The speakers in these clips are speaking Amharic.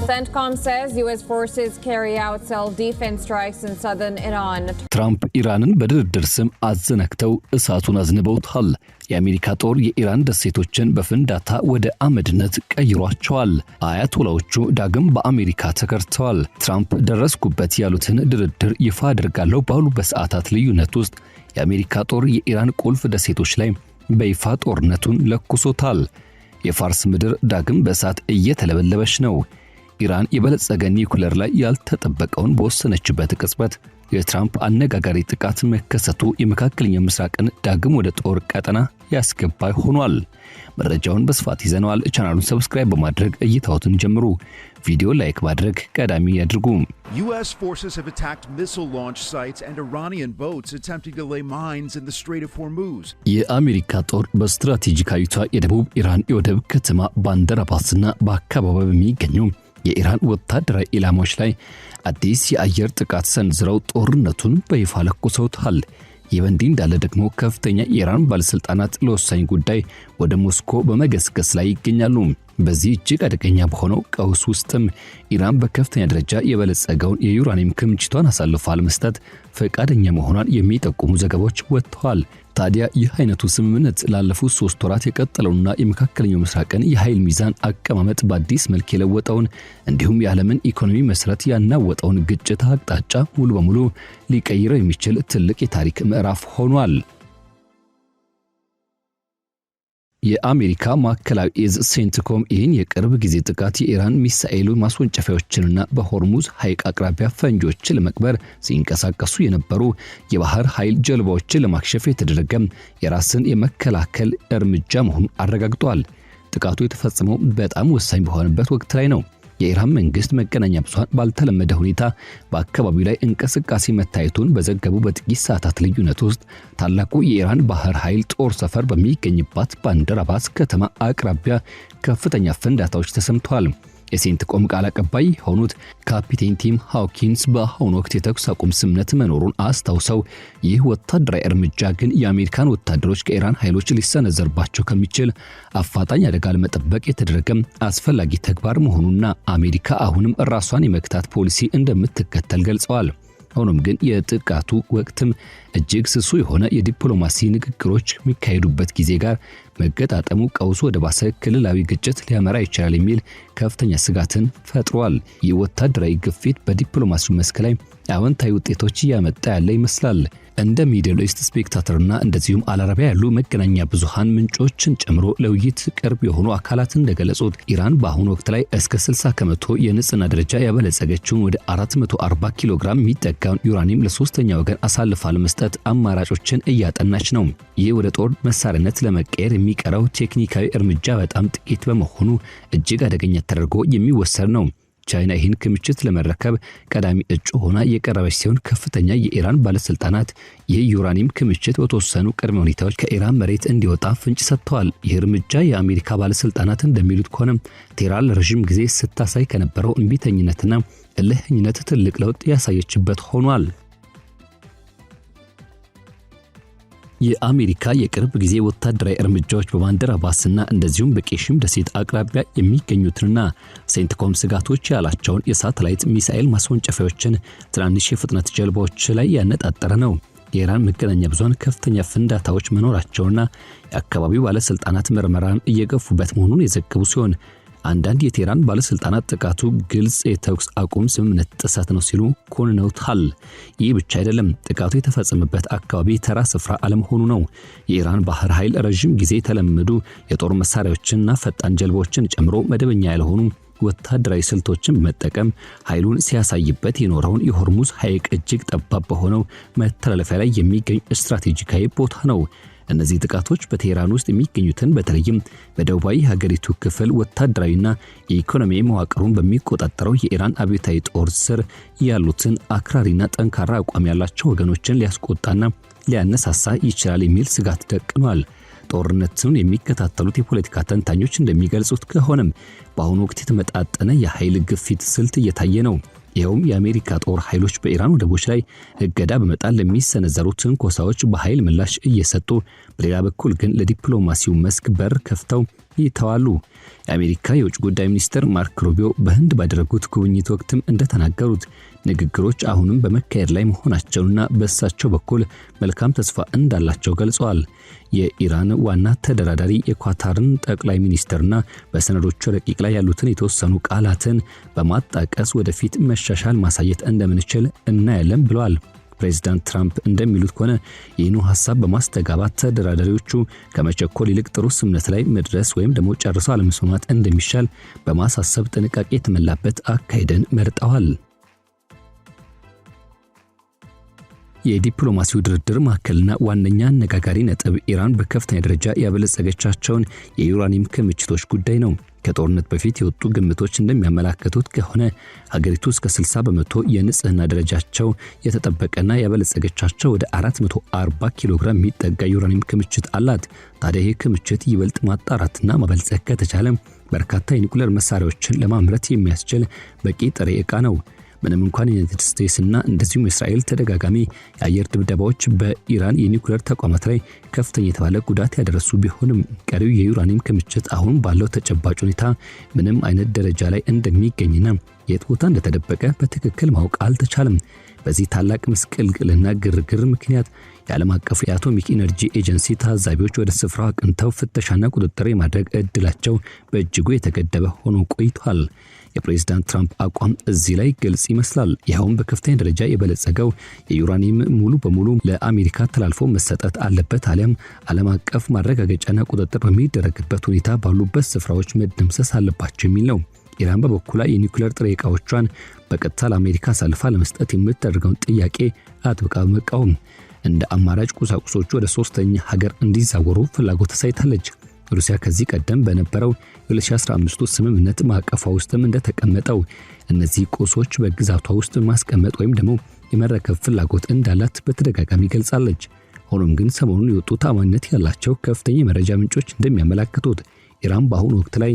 CENTCOM says U.S. forces carry out self-defense strikes in southern Iran. ትራምፕ ኢራንን በድርድር ስም አዘናግተው እሳቱን አዝንበውታል። የአሜሪካ ጦር የኢራን ደሴቶችን በፍንዳታ ወደ አመድነት ቀይሯቸዋል። አያቶላዎቹ ዳግም በአሜሪካ ተከርተዋል። ትራምፕ ደረስኩበት ያሉትን ድርድር ይፋ አድርጋለሁ ባሉ በሰዓታት ልዩነት ውስጥ የአሜሪካ ጦር የኢራን ቁልፍ ደሴቶች ላይ በይፋ ጦርነቱን ለኩሶታል። የፋርስ ምድር ዳግም በእሳት እየተለበለበች ነው። ኢራን የበለጸገ ኒውክሌር ላይ ያልተጠበቀውን በወሰነችበት ቅጽበት የትራምፕ አነጋጋሪ ጥቃት መከሰቱ የመካከለኛው ምስራቅን ዳግም ወደ ጦር ቀጠና ያስገባ ሆኗል። መረጃውን በስፋት ይዘናል። ቻናሉን ሰብስክራይብ በማድረግ እይታዎትን ጀምሩ። ቪዲዮ ላይክ ማድረግ ቀዳሚ ያድርጉ። US forces have attacked missile launch sites and Iranian boats attempting to lay mines in the Strait of Hormuz. የአሜሪካ ጦር በስትራቴጂካዊቷ የደቡብ ኢራን የወደብ ከተማ ባንደር አባስና በአካባቢው በሚገኙ የኢራን ወታደራዊ ኢላማዎች ላይ አዲስ የአየር ጥቃት ሰንዝረው ጦርነቱን በይፋ ለኩሰውታል። የበንዲ እንዳለ ደግሞ ከፍተኛ የኢራን ባለስልጣናት ለወሳኝ ጉዳይ ወደ ሞስኮ በመገስገስ ላይ ይገኛሉ። በዚህ እጅግ አደገኛ በሆነው ቀውስ ውስጥም ኢራን በከፍተኛ ደረጃ የበለጸገውን የዩራኒየም ክምችቷን አሳልፋ ለመስጠት ፈቃደኛ መሆኗን የሚጠቁሙ ዘገባዎች ወጥተዋል። ታዲያ ይህ አይነቱ ስምምነት ላለፉት 3 ወራት የቀጠለውና የመካከለኛው ምስራቅን የኃይል ሚዛን አቀማመጥ በአዲስ መልክ የለወጠውን እንዲሁም የዓለምን ኢኮኖሚ መሰረት ያናወጠውን ግጭት አቅጣጫ ሙሉ በሙሉ ሊቀይረው የሚችል ትልቅ የታሪክ ምዕራፍ ሆኗል። የአሜሪካ ማዕከላዊ እዝ ሴንትኮም ይህን የቅርብ ጊዜ ጥቃት የኢራን ሚሳኤል ማስወንጨፊያዎችንና በሆርሙዝ ሐይቅ አቅራቢያ ፈንጆችን ለመቅበር ሲንቀሳቀሱ የነበሩ የባህር ኃይል ጀልባዎችን ለማክሸፍ የተደረገ የራስን የመከላከል እርምጃ መሆኑን አረጋግጧል። ጥቃቱ የተፈጸመው በጣም ወሳኝ በሆነበት ወቅት ላይ ነው። የኢራን መንግስት መገናኛ ብዙሃን ባልተለመደ ሁኔታ በአካባቢው ላይ እንቅስቃሴ መታየቱን በዘገቡ በጥቂት ሰዓታት ልዩነት ውስጥ ታላቁ የኢራን ባህር ኃይል ጦር ሰፈር በሚገኝባት ባንደር አባስ ከተማ አቅራቢያ ከፍተኛ ፍንዳታዎች ተሰምተዋል። የሴንትኮም ቃል አቀባይ ሆኑት ካፒቴን ቲም ሃውኪንስ በአሁኑ ወቅት የተኩስ አቁም ስምምነት መኖሩን አስታውሰው ይህ ወታደራዊ እርምጃ ግን የአሜሪካን ወታደሮች ከኢራን ኃይሎች ሊሰነዘርባቸው ከሚችል አፋጣኝ አደጋ ለመጠበቅ የተደረገ አስፈላጊ ተግባር መሆኑንና አሜሪካ አሁንም ራሷን የመክታት ፖሊሲ እንደምትከተል ገልጸዋል። ሆኖም ግን የጥቃቱ ወቅትም እጅግ ስሱ የሆነ የዲፕሎማሲ ንግግሮች የሚካሄዱበት ጊዜ ጋር መገጣጠሙ ቀውሱ ወደ ባሰ ክልላዊ ግጭት ሊያመራ ይችላል የሚል ከፍተኛ ስጋትን ፈጥሯል። የወታደራዊ ግፊት በዲፕሎማሲው መስክ ላይ አዎንታዊ ውጤቶች ያመጣ ያለ ይመስላል። እንደ ሚድል ኢስት ስፔክታተርና እንደዚሁም አልአረቢያ ያሉ መገናኛ ብዙሃን ምንጮችን ጨምሮ ለውይይት ቅርብ የሆኑ አካላት እንደገለጹት ኢራን በአሁኑ ወቅት ላይ እስከ 60% የንጽህና ደረጃ ያበለጸገችውን ወደ 440 ኪሎ ግራም የሚጠጋውን ዩራኒየም ለሶስተኛ ወገን አሳልፋ ለመስጠት አማራጮችን እያጠናች ነው። ይህ ወደ ጦር መሳሪያነት ለመቀየር የሚቀረው ቴክኒካዊ እርምጃ በጣም ጥቂት በመሆኑ እጅግ አደገኛ ተደርጎ የሚወሰድ ነው። ቻይና ይህን ክምችት ለመረከብ ቀዳሚ እጩ ሆና የቀረበች ሲሆን ከፍተኛ የኢራን ባለስልጣናት የዩራኒየም ክምችት በተወሰኑ ቅድመ ሁኔታዎች ከኢራን መሬት እንዲወጣ ፍንጭ ሰጥተዋል። ይህ እርምጃ የአሜሪካ ባለስልጣናት እንደሚሉት ከሆነ ቴህራን ለረጅም ጊዜ ስታሳይ ከነበረው እንቢተኝነትና እልህኝነት ትልቅ ለውጥ ያሳየችበት ሆኗል። የአሜሪካ የቅርብ ጊዜ ወታደራዊ እርምጃዎች በባንደር አባስና እንደዚሁም በቄሽም ደሴት አቅራቢያ የሚገኙትና ሴንትኮም ስጋቶች ያላቸውን የሳተላይት ሚሳኤል ማስወንጨፊያዎችን ትናንሽ የፍጥነት ጀልባዎች ላይ ያነጣጠረ ነው። የኢራን መገናኛ ብዙሃን ከፍተኛ ፍንዳታዎች መኖራቸውና የአካባቢው ባለስልጣናት ምርመራን እየገፉበት መሆኑን የዘገቡ ሲሆን አንዳንድ የቴህራን ባለስልጣናት ጥቃቱ ግልጽ የተኩስ አቁም ስምምነት ጥሰት ነው ሲሉ ኮንነውታል። ይህ ብቻ አይደለም፣ ጥቃቱ የተፈጸመበት አካባቢ ተራ ስፍራ አለመሆኑ ነው። የኢራን ባህር ኃይል ረጅም ጊዜ የተለመዱ የጦር መሳሪያዎችንና ፈጣን ጀልባዎችን ጨምሮ መደበኛ ያልሆኑ ወታደራዊ ስልቶችን በመጠቀም ኃይሉን ሲያሳይበት የኖረውን የሆርሙዝ ሐይቅ እጅግ ጠባብ በሆነው መተላለፊያ ላይ የሚገኝ ስትራቴጂካዊ ቦታ ነው። እነዚህ ጥቃቶች በቴህራን ውስጥ የሚገኙትን በተለይም በደቡባዊ ሀገሪቱ ክፍል ወታደራዊና የኢኮኖሚ መዋቅሩን በሚቆጣጠረው የኢራን አብዮታዊ ጦር ስር ያሉትን አክራሪና ጠንካራ አቋም ያላቸው ወገኖችን ሊያስቆጣና ሊያነሳሳ ይችላል የሚል ስጋት ደቅኗል። ጦርነቱን የሚከታተሉት የፖለቲካ ተንታኞች እንደሚገልጹት ከሆነም በአሁኑ ወቅት የተመጣጠነ የኃይል ግፊት ስልት እየታየ ነው። ይኸውም የአሜሪካ ጦር ኃይሎች በኢራን ወደቦች ላይ እገዳ በመጣል ለሚሰነዘሩ ትንኮሳዎች በኃይል ምላሽ እየሰጡ፣ በሌላ በኩል ግን ለዲፕሎማሲው መስክ በር ከፍተው ይተዋሉ። የአሜሪካ የውጭ ጉዳይ ሚኒስትር ማርክ ሩቢዮ በህንድ ባደረጉት ጉብኝት ወቅትም እንደተናገሩት ንግግሮች አሁንም በመካሄድ ላይ መሆናቸውና በእሳቸው በኩል መልካም ተስፋ እንዳላቸው ገልጸዋል። የኢራን ዋና ተደራዳሪ የኳታርን ጠቅላይ ሚኒስትርና በሰነዶቹ ረቂቅ ላይ ያሉትን የተወሰኑ ቃላትን በማጣቀስ ወደፊት መሻሻል ማሳየት እንደምንችል እናያለን ብለዋል። ፕሬዝዳንት ትራምፕ እንደሚሉት ከሆነ ይህኑ ሐሳብ በማስተጋባት ተደራዳሪዎቹ ከመቸኮል ይልቅ ጥሩ ስምምነት ላይ መድረስ ወይም ደግሞ ጨርሰው አለመስማማት እንደሚሻል በማሳሰብ ጥንቃቄ የተሞላበት አካሄድን መርጠዋል። የዲፕሎማሲው ድርድር ማዕከልና ዋነኛ አነጋጋሪ ነጥብ ኢራን በከፍተኛ ደረጃ ያበለጸገቻቸውን የዩራኒየም ክምችቶች ጉዳይ ነው። ከጦርነት በፊት የወጡ ግምቶች እንደሚያመላክቱት ከሆነ ሀገሪቱ እስከ 60 በመቶ የንጽህና ደረጃቸው የተጠበቀና ያበለጸገቻቸው ወደ 440 ኪሎ ግራም የሚጠጋ ዩራኒየም ክምችት አላት። ታዲያ ይህ ክምችት ይበልጥ ማጣራትና ማበልጸግ ከተቻለ በርካታ የኒኩሌር መሳሪያዎችን ለማምረት የሚያስችል በቂ ጥሬ ዕቃ ነው። ምንም እንኳን ዩናይትድ ስቴትስ እና እንደዚሁም እስራኤል ተደጋጋሚ የአየር ድብደባዎች በኢራን የኒኩሌር ተቋማት ላይ ከፍተኛ የተባለ ጉዳት ያደረሱ ቢሆንም ቀሪው የዩራኒየም ክምችት አሁን ባለው ተጨባጭ ሁኔታ ምንም አይነት ደረጃ ላይ እንደሚገኝና የት ቦታ እንደተደበቀ በትክክል ማወቅ አልተቻለም። በዚህ ታላቅ ምስቅልቅልና ግርግር ምክንያት የዓለም አቀፉ የአቶሚክ ኢነርጂ ኤጀንሲ ታዛቢዎች ወደ ስፍራው አቅንተው ፍተሻና ቁጥጥር የማድረግ እድላቸው በእጅጉ የተገደበ ሆኖ ቆይቷል። የፕሬዝዳንት ትራምፕ አቋም እዚህ ላይ ግልጽ ይመስላል። ይኸውም በከፍተኛ ደረጃ የበለጸገው የዩራኒየም ሙሉ በሙሉ ለአሜሪካ ተላልፎ መሰጠት አለበት አሊያም ዓለም አቀፍ ማረጋገጫና ቁጥጥር በሚደረግበት ሁኔታ ባሉበት ስፍራዎች መደምሰስ አለባቸው የሚል ነው። ኢራን በበኩሏ የኒኩሌር ጥሬ ዕቃዎቿን በቀጥታ ለአሜሪካ አሳልፋ ለመስጠት የምትደርገውን ጥያቄ አጥብቃ በመቃወም እንደ አማራጭ ቁሳቁሶቹ ወደ ሶስተኛ ሀገር እንዲዛወሩ ፍላጎት አሳይታለች። ሩሲያ ከዚህ ቀደም በነበረው የ2015 ስምምነት ማዕቀፏ ውስጥም እንደተቀመጠው እነዚህ ቁሶች በግዛቷ ውስጥ ማስቀመጥ ወይም ደግሞ የመረከብ ፍላጎት እንዳላት በተደጋጋሚ ገልጻለች። ሆኖም ግን ሰሞኑን የወጡ ታማኝነት ያላቸው ከፍተኛ የመረጃ ምንጮች እንደሚያመለክቱት ኢራን በአሁኑ ወቅት ላይ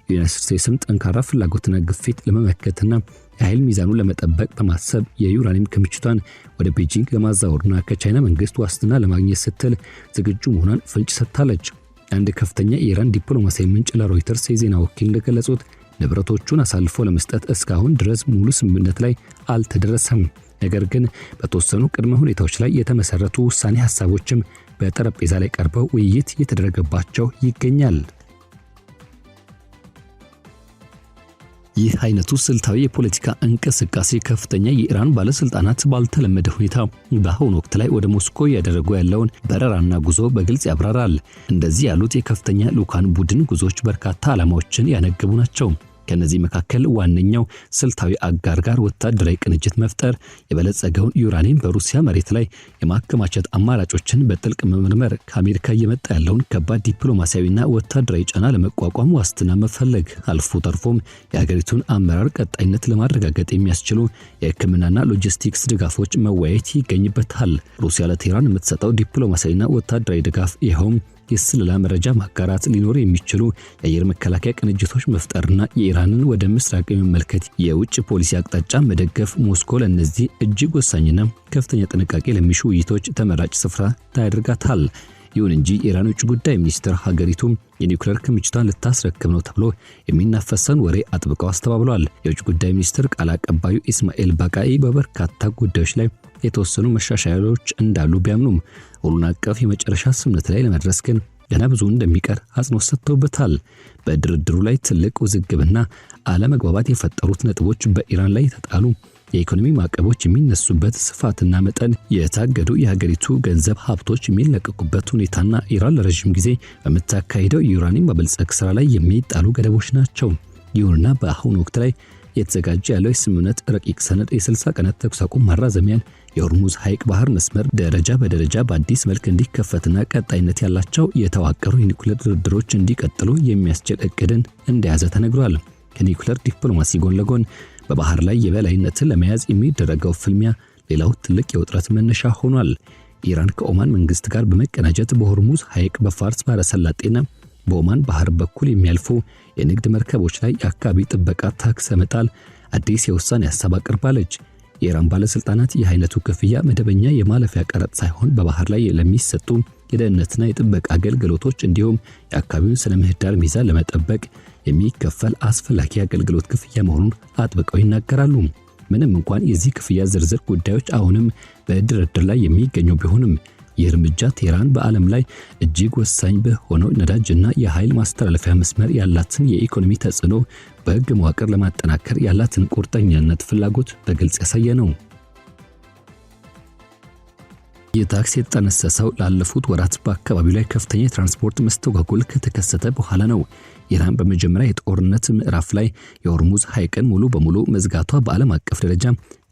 ዩናይትድ ስቴትስም ጠንካራ ፍላጎትና ግፊት ለመመከትና የኃይል ሚዛኑን ለመጠበቅ በማሰብ የዩራኒየም ክምችቷን ወደ ቤጂንግ ለማዛወርና ከቻይና መንግስት ዋስትና ለማግኘት ስትል ዝግጁ መሆኗን ፍንጭ ሰጥታለች። አንድ ከፍተኛ የኢራን ዲፕሎማሲያዊ ምንጭ ለሮይተርስ የዜና ወኪል እንደገለጹት ንብረቶቹን አሳልፎ ለመስጠት እስካሁን ድረስ ሙሉ ስምምነት ላይ አልተደረሰም። ነገር ግን በተወሰኑ ቅድመ ሁኔታዎች ላይ የተመሰረቱ ውሳኔ ሐሳቦችም በጠረጴዛ ላይ ቀርበው ውይይት እየተደረገባቸው ይገኛል። ይህ አይነቱ ስልታዊ የፖለቲካ እንቅስቃሴ ከፍተኛ የኢራን ባለስልጣናት ባልተለመደ ሁኔታ በአሁኑ ወቅት ላይ ወደ ሞስኮ ያደረጉ ያለውን በረራና ጉዞ በግልጽ ያብራራል። እንደዚህ ያሉት የከፍተኛ ልኡካን ቡድን ጉዞዎች በርካታ ዓላማዎችን ያነገቡ ናቸው። ከነዚህ መካከል ዋነኛው ስልታዊ አጋር ጋር ወታደራዊ ቅንጅት መፍጠር፣ የበለጸገውን ዩራኒየም በሩሲያ መሬት ላይ የማከማቸት አማራጮችን በጥልቅ መመርመር፣ ከአሜሪካ እየመጣ ያለውን ከባድ ዲፕሎማሲያዊና ወታደራዊ ጫና ለመቋቋም ዋስትና መፈለግ፣ አልፎ ተርፎም የሀገሪቱን አመራር ቀጣይነት ለማረጋገጥ የሚያስችሉ የሕክምናና ሎጂስቲክስ ድጋፎች መወያየት ይገኝበታል። ሩሲያ ለቴህራን የምትሰጠው ዲፕሎማሲያዊና ወታደራዊ ድጋፍ ይኸውም የስለላ መረጃ ማጋራት፣ ሊኖር የሚችሉ የአየር መከላከያ ቅንጅቶች መፍጠርና የኢራንን ወደ ምስራቅ የመመልከት የውጭ ፖሊሲ አቅጣጫ መደገፍ ሞስኮ ለእነዚህ እጅግ ወሳኝና ከፍተኛ ጥንቃቄ ለሚሹ ውይይቶች ተመራጭ ስፍራ ታደርጋታል። ይሁን እንጂ የኢራን ውጭ ጉዳይ ሚኒስትር ሀገሪቱ የኒውክሌር ክምችቷን ልታስረክብ ነው ተብሎ የሚናፈሰውን ወሬ አጥብቀው አስተባብለዋል። የውጭ ጉዳይ ሚኒስትር ቃል አቀባዩ ኢስማኤል ባቃኢ በበርካታ ጉዳዮች ላይ የተወሰኑ መሻሻያዎች እንዳሉ ቢያምኑም ሁሉን አቀፍ የመጨረሻ ስምምነት ላይ ለመድረስ ግን ገና ብዙ እንደሚቀር አጽንኦት ሰጥተውበታል። በድርድሩ ላይ ትልቅ ውዝግብና አለመግባባት የፈጠሩት ነጥቦች በኢራን ላይ የተጣሉ የኢኮኖሚ ማዕቀቦች የሚነሱበት ስፋትና መጠን፣ የታገዱ የሀገሪቱ ገንዘብ ሀብቶች የሚለቀቁበት ሁኔታና ኢራን ለረጅም ጊዜ በምታካሄደው የዩራኒየም ማበልጸግ ስራ ላይ የሚጣሉ ገደቦች ናቸው። ይሁንና በአሁኑ ወቅት ላይ የተዘጋጀ ያለው የስምምነት ረቂቅ ሰነድ የ60 ቀናት ተኩስ አቁም ማራዘሚያን፣ የሆርሙዝ ሐይቅ ባህር መስመር ደረጃ በደረጃ በአዲስ መልክ እንዲከፈትና ቀጣይነት ያላቸው የተዋቀሩ የኒኩሌር ድርድሮች እንዲቀጥሉ የሚያስችል እቅድን እንደያዘ ተነግሯል። ከኒኩሌር ዲፕሎማሲ ጎን ለጎን በባህር ላይ የበላይነትን ለመያዝ የሚደረገው ፍልሚያ ሌላው ትልቅ የውጥረት መነሻ ሆኗል። ኢራን ከኦማን መንግስት ጋር በመቀናጀት በሆርሙዝ ሐይቅ፣ በፋርስ ባህረ ሰላጤና በኦማን ባህር በኩል የሚያልፉ የንግድ መርከቦች ላይ የአካባቢ ጥበቃ ታክስ መጣል አዲስ የውሳኔ ሐሳብ አቅርባለች። የኢራን ባለስልጣናት ይህ አይነቱ ክፍያ መደበኛ የማለፊያ ቀረጥ ሳይሆን በባህር ላይ ለሚሰጡ የደህንነትና የጥበቃ አገልግሎቶች እንዲሁም የአካባቢውን ስነ ምህዳር ሚዛን ለመጠበቅ የሚከፈል አስፈላጊ አገልግሎት ክፍያ መሆኑን አጥብቀው ይናገራሉ። ምንም እንኳን የዚህ ክፍያ ዝርዝር ጉዳዮች አሁንም በድርድር ላይ የሚገኙ ቢሆንም ይህ እርምጃ ቴህራን በዓለም ላይ እጅግ ወሳኝ በሆነው ነዳጅና የኃይል ማስተላለፊያ መስመር ያላትን የኢኮኖሚ ተጽዕኖ በሕግ መዋቅር ለማጠናከር ያላትን ቁርጠኛነት ፍላጎት በግልጽ ያሳየ ነው። የታክስ የተጠነሰሰው ላለፉት ወራት በአካባቢው ላይ ከፍተኛ የትራንስፖርት መስተጓጎል ከተከሰተ በኋላ ነው። ኢራን በመጀመሪያ የጦርነት ምዕራፍ ላይ የሆርሙዝ ሐይቅን ሙሉ በሙሉ መዝጋቷ በዓለም አቀፍ ደረጃ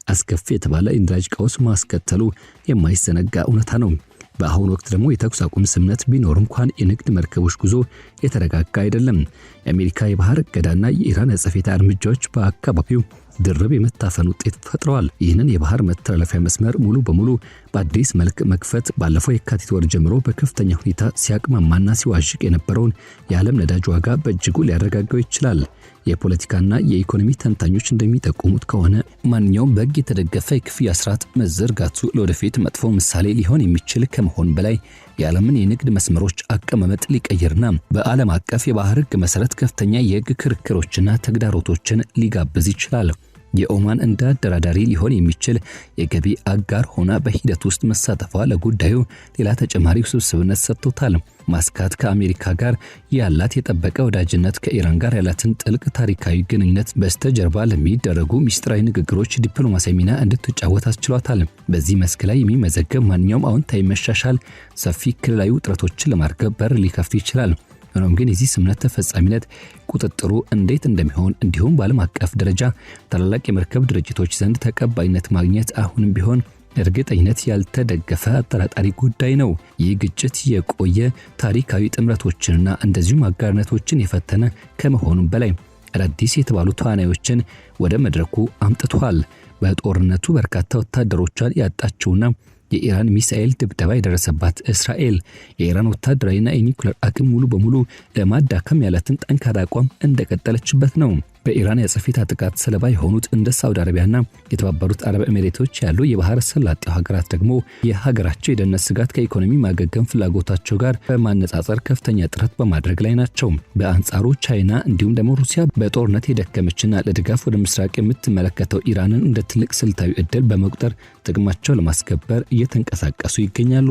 አስከፊ የተባለ የነዳጅ ቀውስ ማስከተሉ የማይዘነጋ እውነታ ነው። በአሁኑ ወቅት ደግሞ የተኩስ አቁም ስምምነት ቢኖር እንኳን የንግድ መርከቦች ጉዞ የተረጋጋ አይደለም። የአሜሪካ የባህር እገዳና የኢራን የጸጥታ እርምጃዎች በአካባቢው ድርብ የመታፈን ውጤት ፈጥረዋል። ይህንን የባህር መተላለፊያ መስመር ሙሉ በሙሉ በአዲስ መልክ መክፈት ባለፈው የካቲት ወር ጀምሮ በከፍተኛ ሁኔታ ሲያቅማማና ሲዋዥቅ የነበረውን የዓለም ነዳጅ ዋጋ በእጅጉ ሊያረጋጋው ይችላል። የፖለቲካና የኢኮኖሚ ተንታኞች እንደሚጠቁሙት ከሆነ ማንኛውም በሕግ የተደገፈ የክፍያ ስርዓት መዘርጋቱ ለወደፊት መጥፎ ምሳሌ ሊሆን የሚችል ከመሆን በላይ የዓለምን የንግድ መስመሮች አቀማመጥ ሊቀይርና በዓለም አቀፍ የባህር ሕግ መሰረት ከፍተኛ የሕግ ክርክሮችና ተግዳሮቶችን ሊጋብዝ ይችላል። የኦማን እንደ አደራዳሪ ሊሆን የሚችል የገቢ አጋር ሆና በሂደት ውስጥ መሳተፏ ለጉዳዩ ሌላ ተጨማሪ ውስብስብነት ሰጥቶታል። ማስካት ከአሜሪካ ጋር ያላት የጠበቀ ወዳጅነት ከኢራን ጋር ያላትን ጥልቅ ታሪካዊ ግንኙነት በስተጀርባ ለሚደረጉ ሚስጥራዊ ንግግሮች ዲፕሎማሲያዊ ሚና እንድትጫወት አስችሏታል። በዚህ መስክ ላይ የሚመዘገብ ማንኛውም አዎንታዊ መሻሻል ሰፊ ክልላዊ ውጥረቶችን ለማርገብ በር ሊከፍት ይችላል። ሆኖም ግን የዚህ ስምምነት ተፈጻሚነት ቁጥጥሩ እንዴት እንደሚሆን እንዲሁም በዓለም አቀፍ ደረጃ ታላላቅ የመርከብ ድርጅቶች ዘንድ ተቀባይነት ማግኘት አሁንም ቢሆን እርግጠኝነት ያልተደገፈ አጠራጣሪ ጉዳይ ነው። ይህ ግጭት የቆየ ታሪካዊ ጥምረቶችንና እንደዚሁም አጋርነቶችን የፈተነ ከመሆኑም በላይ አዳዲስ የተባሉ ተዋናዮችን ወደ መድረኩ አምጥቷል። በጦርነቱ በርካታ ወታደሮቿን ያጣችውና የኢራን ሚሳኤል ድብደባ የደረሰባት እስራኤል የኢራን ወታደራዊና የኒውክሌር አቅም ሙሉ በሙሉ ለማዳከም ያላትን ጠንካራ አቋም እንደቀጠለችበት ነው። በኢራን የአጸፋ ጥቃት ሰለባ የሆኑት እንደ ሳውዲ አረቢያና የተባበሩት አረብ ኤሚሬቶች ያሉ የባህር ሰላጤው ሀገራት ደግሞ የሀገራቸው የደህንነት ስጋት ከኢኮኖሚ ማገገም ፍላጎታቸው ጋር በማነጻጸር ከፍተኛ ጥረት በማድረግ ላይ ናቸው። በአንጻሩ ቻይና እንዲሁም ደግሞ ሩሲያ በጦርነት የደከመችና ለድጋፍ ወደ ምስራቅ የምትመለከተው ኢራንን እንደ ትልቅ ስልታዊ ዕድል በመቁጠር ጥቅማቸው ለማስከበር እየተንቀሳቀሱ ይገኛሉ።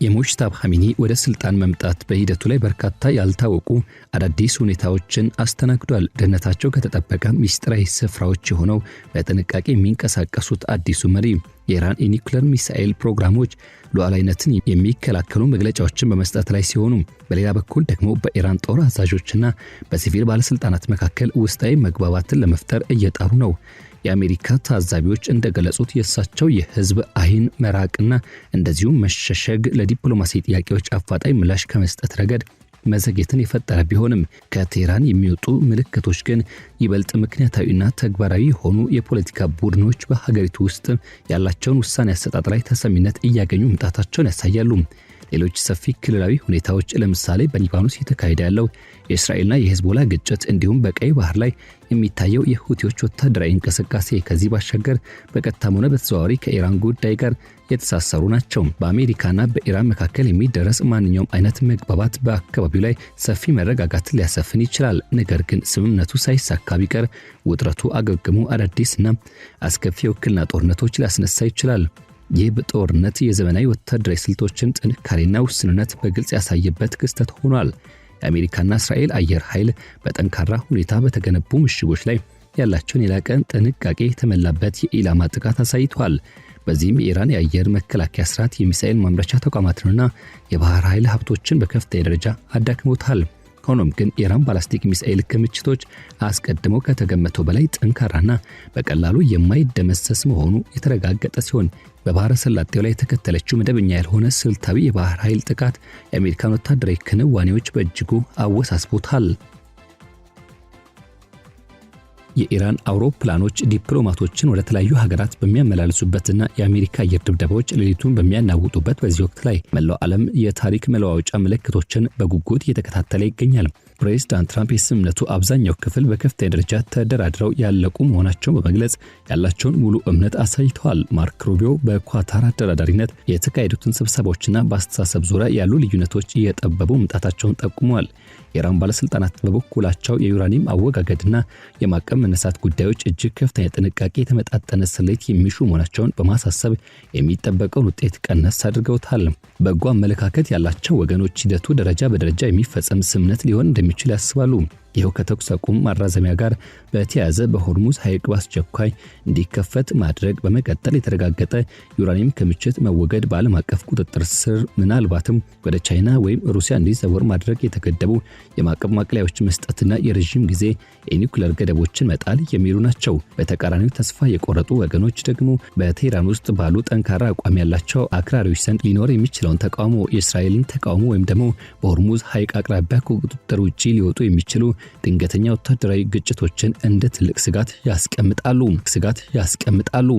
የሙጅታባ ኻሜኒ ወደ ስልጣን መምጣት በሂደቱ ላይ በርካታ ያልታወቁ አዳዲስ ሁኔታዎችን አስተናግዷል። ደህንነታቸው ከተጠበቀ ሚስጥራዊ ስፍራዎች የሆነው በጥንቃቄ የሚንቀሳቀሱት አዲሱ መሪ የኢራን የኒውክሌር ሚሳኤል ፕሮግራሞች ሉዓላዊነትን የሚከላከሉ መግለጫዎችን በመስጠት ላይ ሲሆኑ፣ በሌላ በኩል ደግሞ በኢራን ጦር አዛዦችና በሲቪል ባለስልጣናት መካከል ውስጣዊ መግባባትን ለመፍጠር እየጣሩ ነው። የአሜሪካ ታዛቢዎች እንደገለጹት የእሳቸው የህዝብ አይን መራቅና እንደዚሁም መሸሸግ ለዲፕሎማሲ ጥያቄዎች አፋጣኝ ምላሽ ከመስጠት ረገድ መዘግየትን የፈጠረ ቢሆንም ከቴህራን የሚወጡ ምልክቶች ግን ይበልጥ ምክንያታዊና ተግባራዊ የሆኑ የፖለቲካ ቡድኖች በሀገሪቱ ውስጥ ያላቸውን ውሳኔ አሰጣጥ ላይ ተሰሚነት እያገኙ መምጣታቸውን ያሳያሉ። ሌሎች ሰፊ ክልላዊ ሁኔታዎች ለምሳሌ በሊባኖስ የተካሄደ ያለው የእስራኤልና የሂዝቦላ ግጭት እንዲሁም በቀይ ባህር ላይ የሚታየው የሁቲዎች ወታደራዊ እንቅስቃሴ ከዚህ ባሻገር በቀጥታም ሆነ በተዘዋዋሪ ከኢራን ጉዳይ ጋር የተሳሰሩ ናቸው። በአሜሪካና በኢራን መካከል የሚደረስ ማንኛውም አይነት መግባባት በአካባቢው ላይ ሰፊ መረጋጋትን ሊያሰፍን ይችላል። ነገር ግን ስምምነቱ ሳይሳካ ቢቀር ውጥረቱ አገግሞ አዳዲስና አስከፊ የውክልና ጦርነቶች ሊያስነሳ ይችላል። ይህ በጦርነት የዘመናዊ ወታደራዊ ስልቶችን ጥንካሬና ውስንነት በግልጽ ያሳየበት ክስተት ሆኗል። የአሜሪካና እስራኤል አየር ኃይል በጠንካራ ሁኔታ በተገነቡ ምሽጎች ላይ ያላቸውን የላቀ ጥንቃቄ የተሞላበት የኢላማ ጥቃት አሳይቷል። በዚህም የኢራን የአየር መከላከያ ስርዓት የሚሳኤል ማምረቻ ተቋማትንና የባህር ኃይል ሀብቶችን በከፍተኛ ደረጃ አዳክሞታል። ሆኖም ግን ኢራን ባላስቲክ ሚሳኤል ክምችቶች አስቀድሞ ከተገመተው በላይ ጠንካራና በቀላሉ የማይደመሰስ መሆኑ የተረጋገጠ ሲሆን በባህረ ሰላጤው ላይ የተከተለችው መደበኛ ያልሆነ ስልታዊ የባህር ኃይል ጥቃት የአሜሪካን ወታደራዊ ክንዋኔዎች በእጅጉ አወሳስቦታል። የኢራን አውሮፕላኖች ዲፕሎማቶችን ወደ ተለያዩ ሀገራት በሚያመላልሱበትና የአሜሪካ አየር ድብደባዎች ሌሊቱን በሚያናውጡበት በዚህ ወቅት ላይ መላው ዓለም የታሪክ መለዋወጫ ምልክቶችን በጉጉት እየተከታተለ ይገኛል። ፕሬዝዳንት ትራምፕ የስምምነቱ አብዛኛው ክፍል በከፍተኛ ደረጃ ተደራድረው ያለቁ መሆናቸውን በመግለጽ ያላቸውን ሙሉ እምነት አሳይተዋል። ማርክ ሩቢዮ በኳታር አደራዳሪነት የተካሄዱትን ስብሰባዎችና በአስተሳሰብ ዙሪያ ያሉ ልዩነቶች እየጠበቡ መምጣታቸውን ጠቁመዋል። የኢራን ባለስልጣናት በበኩላቸው የዩራኒየም አወጋገድና የማዕቀብ መነሳት ጉዳዮች እጅግ ከፍተኛ ጥንቃቄ የተመጣጠነ ስሌት የሚሹ መሆናቸውን በማሳሰብ የሚጠበቀውን ውጤት ቀነስ አድርገውታል። በጎ አመለካከት ያላቸው ወገኖች ሂደቱ ደረጃ በደረጃ የሚፈጸም ስምምነት ሊሆን እንደሚችል ያስባሉ። ይኸው ከተኩስ አቁም ማራዘሚያ ጋር በተያያዘ በሆርሙዝ ሐይቅ በአስቸኳይ እንዲከፈት ማድረግ፣ በመቀጠል የተረጋገጠ ዩራኒየም ክምችት መወገድ፣ በዓለም አቀፍ ቁጥጥር ስር ምናልባትም ወደ ቻይና ወይም ሩሲያ እንዲዘወር ማድረግ፣ የተገደቡ የማዕቀብ ማቅለያዎች መስጠትና የረዥም ጊዜ የኒውክሌር ገደቦችን መጣል የሚሉ ናቸው። በተቃራኒው ተስፋ የቆረጡ ወገኖች ደግሞ በቴህራን ውስጥ ባሉ ጠንካራ አቋም ያላቸው አክራሪዎች ዘንድ ሊኖር የሚችለውን ተቃውሞ፣ የእስራኤልን ተቃውሞ ወይም ደግሞ በሆርሙዝ ሐይቅ አቅራቢያ ከቁጥጥር ውጪ ሊወጡ የሚችሉ ድንገተኛ ወታደራዊ ግጭቶችን እንደ ትልቅ ስጋት ያስቀምጣሉ።